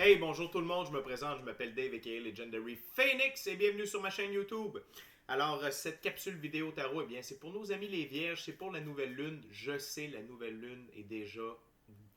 Hey, bonjour tout le monde, je me présente, je m'appelle Dave aka Legendary Phoenix et bienvenue sur ma chaîne YouTube. Alors, cette capsule vidéo tarot, eh bien, c'est pour nos amis les vierges, c'est pour la nouvelle lune. Je sais, la nouvelle lune est déjà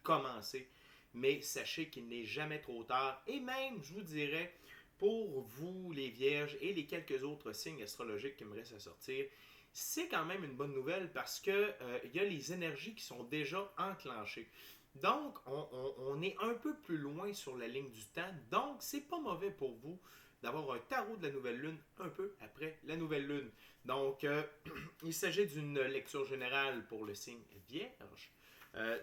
commencée, mais sachez qu'il n'est jamais trop tard. Et même, je vous dirais, pour vous les vierges et les quelques autres signes astrologiques qui me restent à sortir, c'est quand même une bonne nouvelle parce que il y a les énergies qui sont déjà enclenchées. Donc, on est un peu plus loin sur la ligne du temps. Donc, c'est pas mauvais pour vous d'avoir un tarot de la nouvelle lune un peu après la nouvelle lune. Donc, il s'agit d'une lecture générale pour le signe vierge.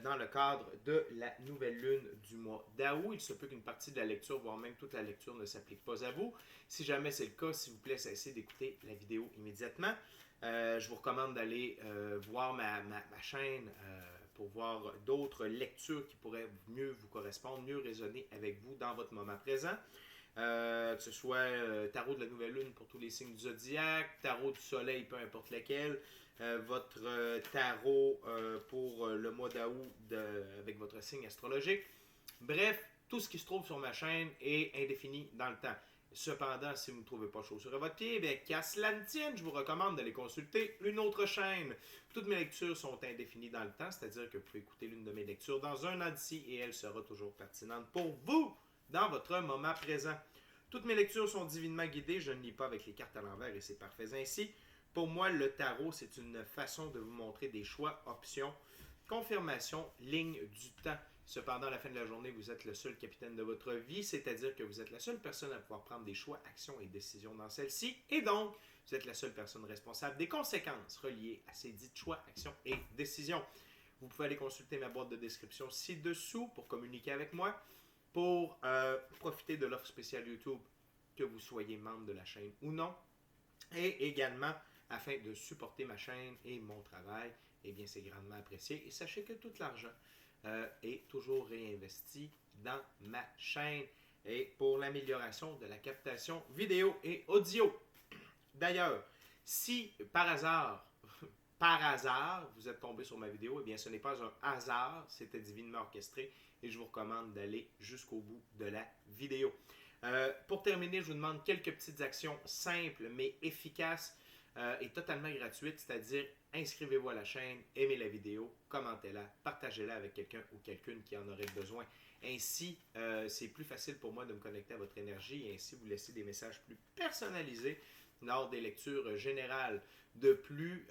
Dans le cadre de la nouvelle lune du mois d'août. Il se peut qu'une partie de la lecture, voire même toute la lecture, ne s'applique pas à vous. Si jamais c'est le cas, s'il vous plaît, cessez d'écouter la vidéo immédiatement. Je vous recommande d'aller voir ma chaîne pour voir d'autres lectures qui pourraient mieux vous correspondre, mieux résonner avec vous dans votre moment présent. Que ce soit tarot de la nouvelle lune pour tous les signes du zodiaque, tarot du soleil, peu importe lequel, votre tarot pour le mois d'août avec votre signe astrologique. Bref, tout ce qui se trouve sur ma chaîne est indéfini dans le temps. Cependant, si vous ne trouvez pas chaussure à votre pied, bien, qu'à cela ne tienne, je vous recommande d'aller consulter une autre chaîne. Toutes mes lectures sont indéfinies dans le temps, c'est-à-dire que vous pouvez écouter l'une de mes lectures dans un an d'ici et elle sera toujours pertinente pour vous dans votre moment présent. Toutes mes lectures sont divinement guidées, je ne lis pas avec les cartes à l'envers et c'est parfait ainsi. Pour moi, le tarot, c'est une façon de vous montrer des choix, options, confirmation, ligne du temps. Cependant, à la fin de la journée, vous êtes le seul capitaine de votre vie, c'est-à-dire que vous êtes la seule personne à pouvoir prendre des choix, actions et décisions dans celle-ci, et donc, vous êtes la seule personne responsable des conséquences reliées à ces dites choix, actions et décisions. Vous pouvez aller consulter ma boîte de description ci-dessous pour communiquer avec moi, pour profiter de l'offre spéciale YouTube, que vous soyez membre de la chaîne ou non, et également afin de supporter ma chaîne et mon travail, eh bien c'est grandement apprécié. Et sachez que tout l'argent est toujours réinvesti dans ma chaîne et pour l'amélioration de la captation vidéo et audio. D'ailleurs, si par hasard, vous êtes tombé sur ma vidéo, eh bien ce n'est pas un hasard, c'était divinement orchestré et je vous recommande d'aller jusqu'au bout de la vidéo. Pour terminer, je vous demande quelques petites actions simples mais efficaces et totalement gratuites, c'est-à-dire inscrivez-vous à la chaîne, aimez la vidéo, commentez-la, partagez-la avec quelqu'un ou quelqu'une qui en aurait besoin. Ainsi, c'est plus facile pour moi de me connecter à votre énergie et ainsi vous laisser des messages plus personnalisés lors des lectures générales. De plus,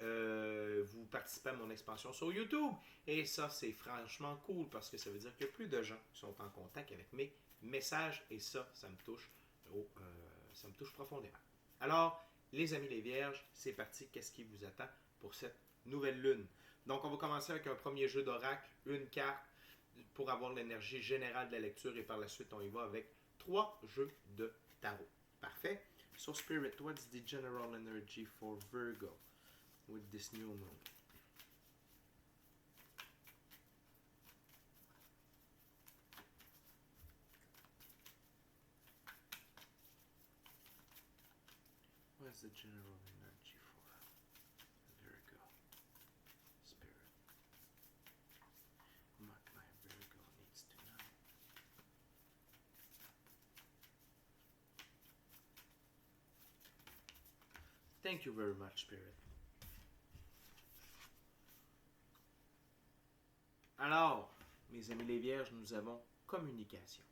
vous participez à mon expansion sur YouTube et ça, c'est franchement cool parce que ça veut dire que plus de gens sont en contact avec mes messages et ça me touche, ça me touche profondément. Alors, les amis les vierges, c'est parti. Qu'est-ce qui vous attend pour cette nouvelle lune? Donc, on va commencer avec un premier jeu d'oracle, une carte pour avoir l'énergie générale de la lecture et par la suite, on y va avec 3 jeux de tarot. Parfait. So, Spirit, what's the general energy for Virgo with this new moon? What's the general energy for Virgo? Spirit. What my Virgo needs to know. Thank you very much, Spirit. Alors, mes amis les vierges, nous avons communication.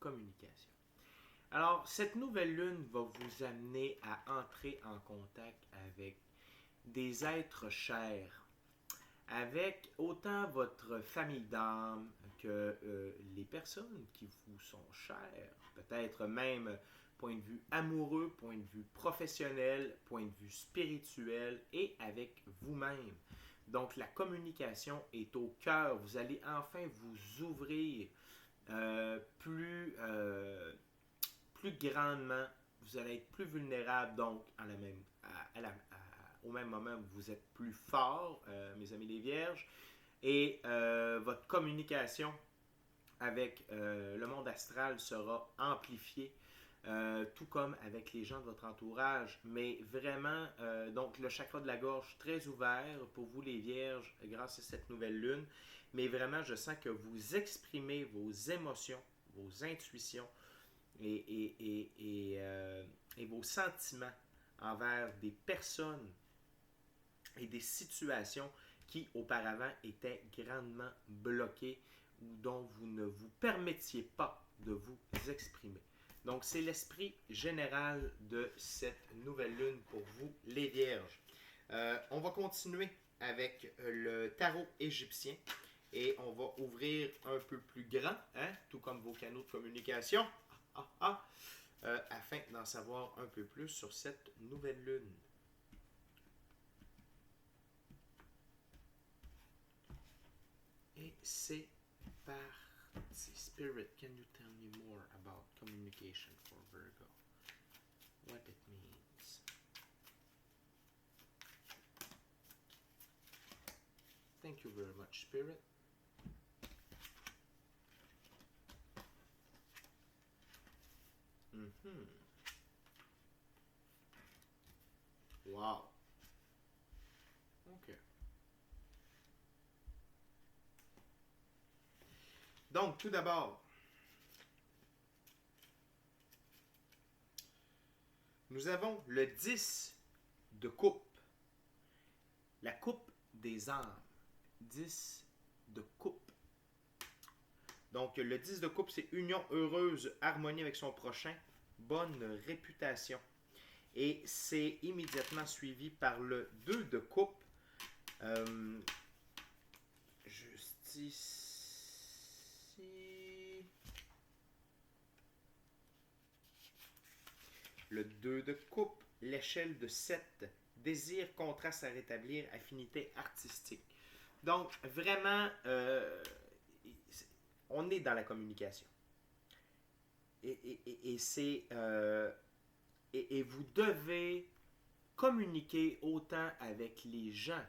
Communication. Alors, cette nouvelle lune va vous amener à entrer en contact avec des êtres chers, avec autant votre famille d'âme que les personnes qui vous sont chères, peut-être même point de vue amoureux, point de vue professionnel, point de vue spirituel et avec vous-même. Donc la communication est au cœur. Vous allez enfin vous ouvrir plus grandement. Vous allez être plus vulnérable. Donc au même moment, vous êtes plus fort, mes amis les vierges. Et votre communication avec le monde astral sera amplifiée. Tout comme avec les gens de votre entourage, mais vraiment, donc le chakra de la gorge très ouvert pour vous les vierges grâce à cette nouvelle lune, mais vraiment je sens que vous exprimez vos émotions, vos intuitions et vos sentiments envers des personnes et des situations qui auparavant étaient grandement bloquées ou dont vous ne vous permettiez pas de vous exprimer. Donc, c'est l'esprit général de cette nouvelle lune pour vous, les Vierges. On va continuer avec le tarot égyptien et on va ouvrir un peu plus grand, hein, tout comme vos canaux de communication, afin d'en savoir un peu plus sur cette nouvelle lune. Et c'est parti. Spirit, can you tell me more about communication for Virgo? What it means? Thank you very much, Spirit. Wow. OK. Donc, tout d'abord, nous avons le 10 de coupe. La coupe des âmes. 10 de coupe. Donc, le 10 de coupe, c'est union heureuse, harmonie avec son prochain, bonne réputation. Et c'est immédiatement suivi par le 2 de coupe. Juste ici. Le 2 de coupe, l'échelle de 7. Désir, contraste à rétablir, affinité artistique. Donc, vraiment, on est dans la communication. Et c'est... et vous devez communiquer autant avec les gens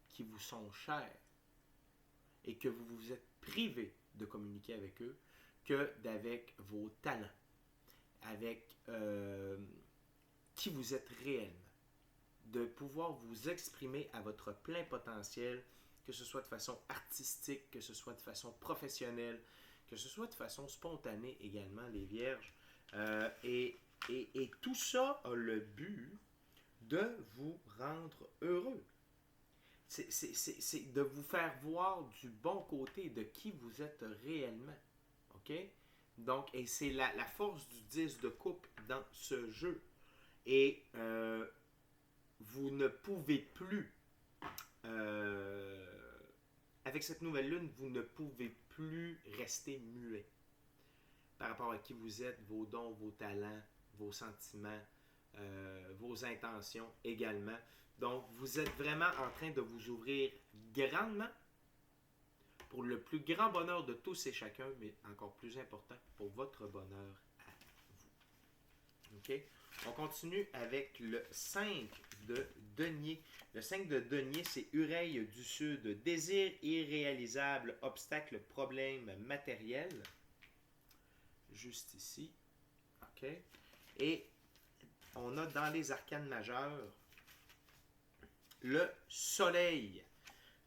qui vous sont chers et que vous vous êtes privé de communiquer avec eux que d'avec vos talents, avec qui vous êtes réellement. De pouvoir vous exprimer à votre plein potentiel, que ce soit de façon artistique, que ce soit de façon professionnelle, que ce soit de façon spontanée également, les Vierges. Et tout ça a le but de vous rendre heureux. C'est de vous faire voir du bon côté de qui vous êtes réellement. OK? Donc, et c'est la force du 10 de coupe dans ce jeu. Et vous ne pouvez plus, avec cette nouvelle lune, vous ne pouvez plus rester muet par rapport à qui vous êtes, vos dons, vos talents, vos sentiments, vos intentions également. Donc, vous êtes vraiment en train de vous ouvrir grandement pour le plus grand bonheur de tous et chacun, mais encore plus important, pour votre bonheur à vous. OK? On continue avec le 5 de denier. Le 5 de denier, c'est Ureille du Sud. Désir irréalisable, obstacle, problème matériel. Juste ici. OK? Et on a dans les arcanes majeures le soleil.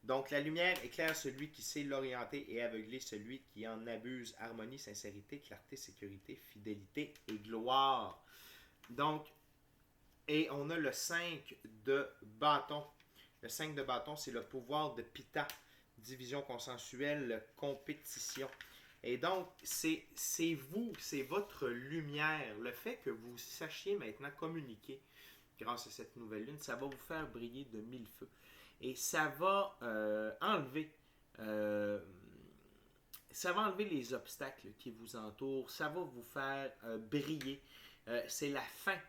Donc, la lumière éclaire celui qui sait l'orienter et aveugler celui qui en abuse. Harmonie, sincérité, clarté, sécurité, fidélité et gloire. Donc, et on a le 5 de bâton. Le 5 de bâton, c'est le pouvoir de Pitta. Division consensuelle, compétition. Et donc, c'est vous, c'est votre lumière. Le fait que vous sachiez maintenant communiquer grâce à cette nouvelle lune, ça va vous faire briller de mille feux. Et ça va enlever les obstacles qui vous entourent. Ça va vous faire briller. C'est la fin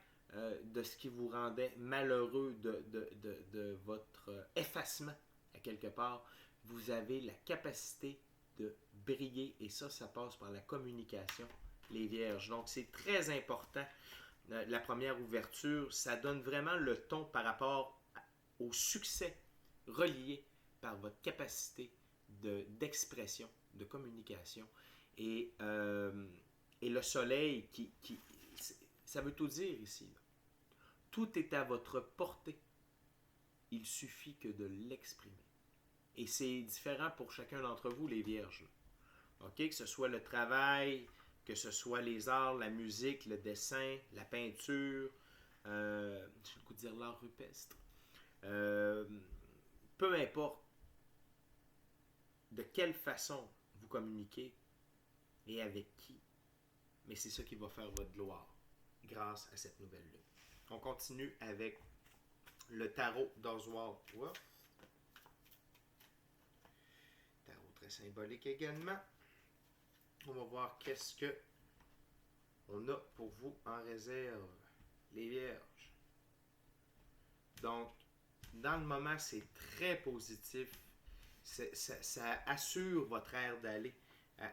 de ce qui vous rendait malheureux de votre effacement, à quelque part. Vous avez la capacité de briller et ça passe par la communication, les Vierges. Donc, c'est très important. La première ouverture, ça donne vraiment le ton par rapport au succès relié par votre capacité d'expression, de communication. Et le soleil, ça veut tout dire ici. Là. Tout est à votre portée. Il suffit que de l'exprimer. Et c'est différent pour chacun d'entre vous, les Vierges. OK? Que ce soit le travail, que ce soit les arts, la musique, le dessin, la peinture, j'ai le goût de dire l'art rupestre. Euh, Peu importe de quelle façon vous communiquez et avec qui, mais c'est ça qui va faire votre gloire grâce à cette nouvelle lune. On continue avec le tarot d'Oswald Wolf. Tarot très symbolique également. On va voir qu'est-ce que on a pour vous en réserve, les vierges. Donc, dans le moment, c'est très positif. Ça assure votre air d'aller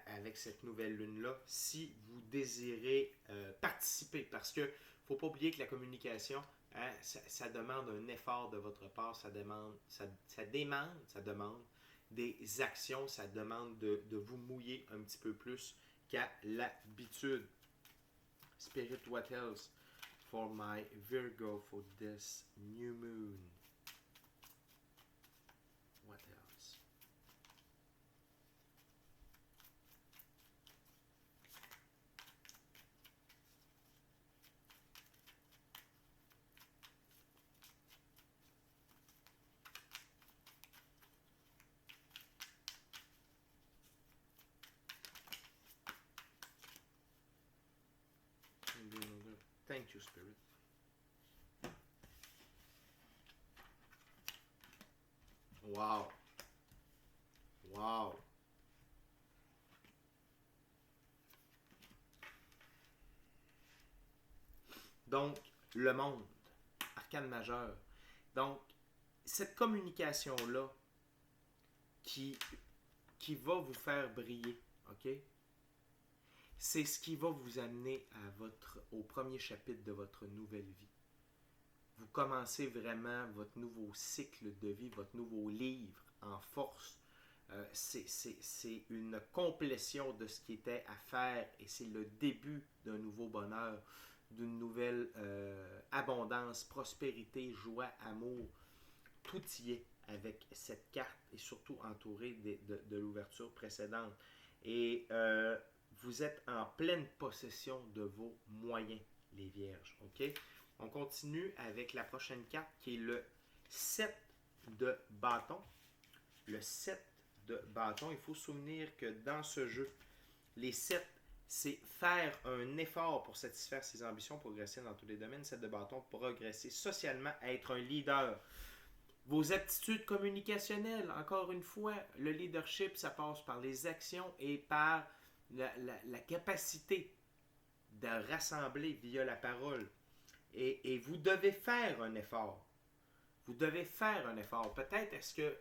avec cette nouvelle lune-là si vous désirez participer. Parce que faut pas oublier que la communication, hein, ça demande un effort de votre part, ça demande des actions, ça demande de vous mouiller un petit peu plus qu'à l'habitude. Spirit, what else for my Virgo for this new moon? What else? Thank you, Spirit. Wow. Wow. Donc, le monde, arcane majeur. Donc, cette communication-là qui va vous faire briller, ok? C'est ce qui va vous amener au premier chapitre de votre nouvelle vie. Vous commencez vraiment votre nouveau cycle de vie, votre nouveau livre en force. C'est une complétion de ce qui était à faire et c'est le début d'un nouveau bonheur, d'une nouvelle abondance, prospérité, joie, amour. Tout y est avec cette carte et surtout entouré de l'ouverture précédente. Et vous êtes en pleine possession de vos moyens, les vierges. OK? On continue avec la prochaine carte qui est le 7 de bâton. Le 7 de bâton, il faut se souvenir que dans ce jeu, les 7, c'est faire un effort pour satisfaire ses ambitions, progresser dans tous les domaines. 7 de bâton, progresser socialement, être un leader. Vos aptitudes communicationnelles, encore une fois, le leadership, ça passe par les actions et par la capacité de rassembler via la parole. Et vous devez faire un effort. Vous devez faire un effort. Peut-être est-ce que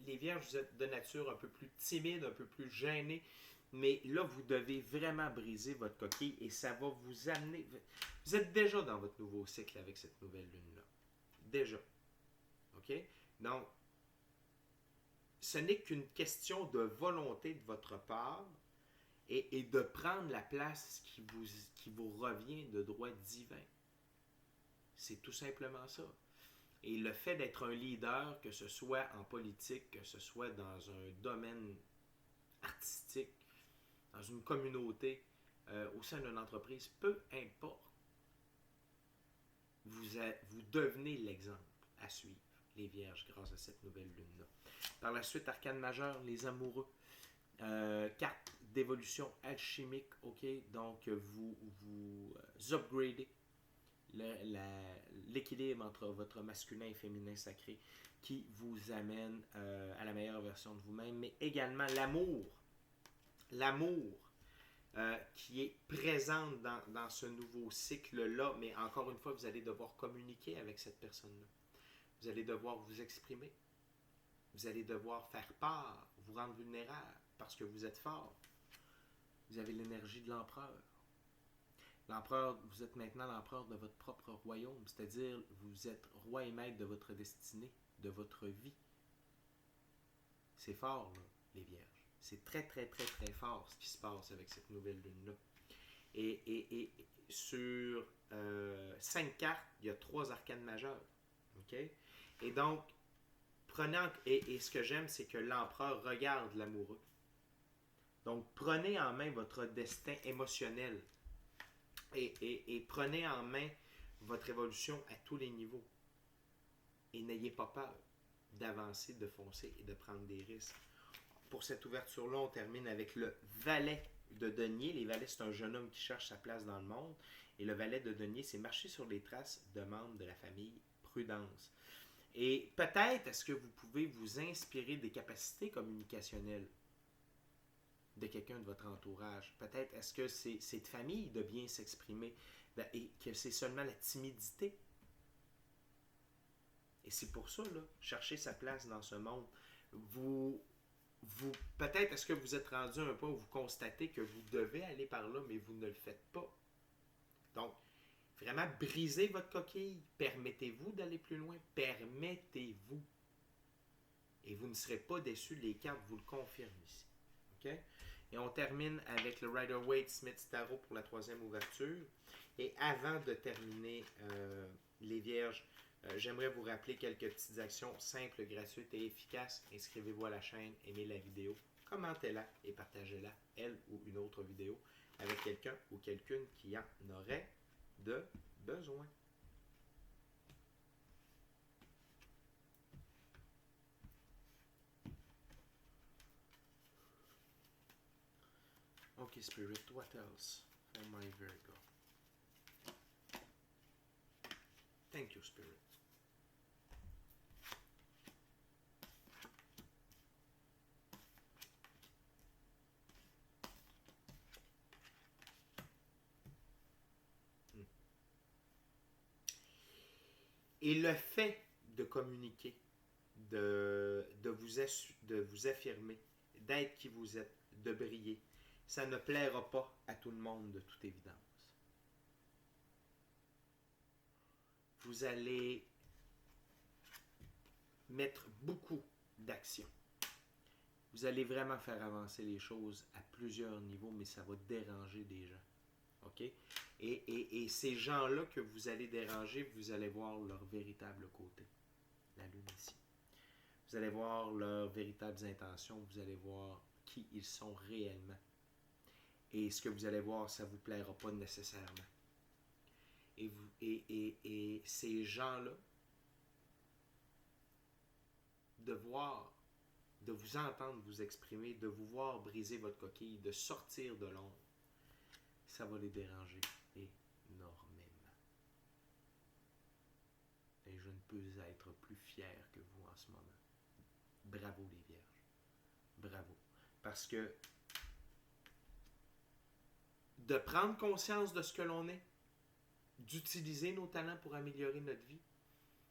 les vierges, vous êtes de nature un peu plus timide, un peu plus gêné, mais là, vous devez vraiment briser votre coquille et ça va vous amener... Vous êtes déjà dans votre nouveau cycle avec cette nouvelle lune-là. Déjà. OK? Donc, ce n'est qu'une question de volonté de votre part et de prendre la place qui vous revient de droit divin. C'est tout simplement ça. Et le fait d'être un leader, que ce soit en politique, que ce soit dans un domaine artistique, dans une communauté, au sein d'une entreprise, peu importe, vous devenez l'exemple à suivre, les vierges, grâce à cette nouvelle lune-là. Par la suite, arcane majeur, les amoureux. Carte d'évolution alchimique, ok? Donc, vous upgradez l'équilibre entre votre masculin et féminin sacré qui vous amène à la meilleure version de vous-même, mais également l'amour qui est présente dans ce nouveau cycle-là, mais encore une fois, vous allez devoir communiquer avec cette personne-là. Vous allez devoir vous exprimer. Vous allez devoir faire part, vous rendre vulnérable, parce que vous êtes fort. Vous avez l'énergie de l'empereur. L'empereur, vous êtes maintenant l'empereur de votre propre royaume, c'est-à-dire vous êtes roi et maître de votre destinée, de votre vie. C'est fort, là, les vierges. C'est très, très, très, très fort ce qui se passe avec cette nouvelle lune-là. Et sur 5 cartes, il y a 3 arcanes majeures. OK? Et donc, et ce que j'aime, c'est que l'empereur regarde l'amoureux. Donc, prenez en main votre destin émotionnel et prenez en main votre évolution à tous les niveaux. Et n'ayez pas peur d'avancer, de foncer et de prendre des risques. Pour cette ouverture-là, on termine avec le valet de denier. Les valets, c'est un jeune homme qui cherche sa place dans le monde. Et le valet de denier, c'est marcher sur les traces de membres de la famille Prudence. Et peut-être est-ce que vous pouvez vous inspirer des capacités communicationnelles de quelqu'un de votre entourage. Peut-être est-ce que c'est de famille de bien s'exprimer et que c'est seulement la timidité. Et c'est pour ça, là, chercher sa place dans ce monde. Vous peut-être est-ce que vous êtes rendu à un point où vous constatez que vous devez aller par là, mais vous ne le faites pas. Donc, vraiment, brisez votre coquille. Permettez-vous d'aller plus loin. Permettez-vous. Et vous ne serez pas déçus. Les cartes vous le confirment ici. OK? Et on termine avec le Rider-Waite-Smith Tarot pour la troisième ouverture. Et avant de terminer les Vierges, j'aimerais vous rappeler quelques petites actions simples, gratuites et efficaces. Inscrivez-vous à la chaîne, aimez la vidéo, commentez-la et partagez-la, elle ou une autre vidéo, avec quelqu'un ou quelqu'une qui en aurait de besoin. Okay, Spirit, what else for my Virgo? Thank you, Spirit. Et le fait de communiquer, de vous affirmer, d'être qui vous êtes, de briller, ça ne plaira pas à tout le monde de toute évidence. Vous allez mettre beaucoup d'action. Vous allez vraiment faire avancer les choses à plusieurs niveaux, mais ça va déranger des gens. OK? Et ces gens-là que vous allez déranger, vous allez voir leur véritable côté. La lune ici. Vous allez voir leurs véritables intentions, vous allez voir qui ils sont réellement. Et ce que vous allez voir, ça ne vous plaira pas nécessairement. Et ces gens-là, de vous entendre vous exprimer, de vous voir briser votre coquille, de sortir de l'ombre, ça va les déranger énormément. Et je ne peux être plus fier que vous en ce moment. Bravo les Vierges. Bravo. Parce que de prendre conscience de ce que l'on est, d'utiliser nos talents pour améliorer notre vie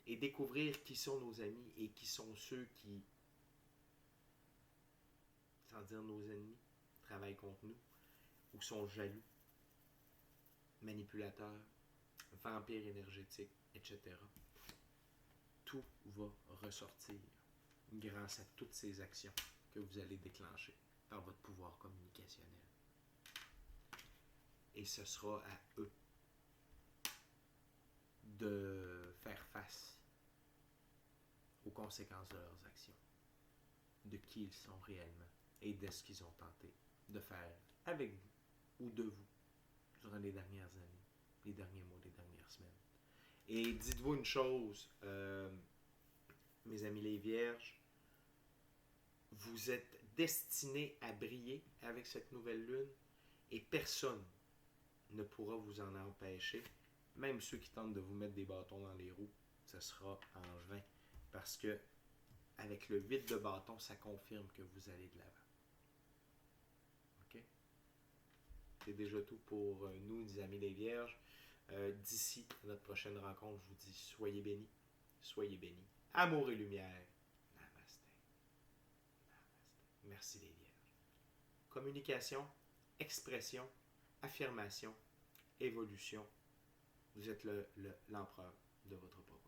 et découvrir qui sont nos amis et qui sont ceux qui, sans dire nos ennemis, travaillent contre nous ou sont jaloux, manipulateurs, vampires énergétiques, etc. Tout va ressortir grâce à toutes ces actions que vous allez déclencher par votre pouvoir communicationnel. Et ce sera à eux de faire face aux conséquences de leurs actions, de qui ils sont réellement et de ce qu'ils ont tenté de faire avec vous ou de vous durant les dernières années, les derniers mois, les dernières semaines. Et dites-vous une chose, mes amis les Vierges, vous êtes destinés à briller avec cette nouvelle lune et personne ne pourra vous en empêcher. Même ceux qui tentent de vous mettre des bâtons dans les roues, ce sera en vain. Parce que avec le 8 de bâton, ça confirme que vous allez de l'avant. OK? C'est déjà tout pour nous, les amis les Vierges. D'ici notre prochaine rencontre, je vous dis soyez bénis, soyez bénis. Amour et lumière. Namasté. Namasté. Merci les Vierges. Communication, expression, affirmation, évolution. Vous êtes l'empereur de votre propre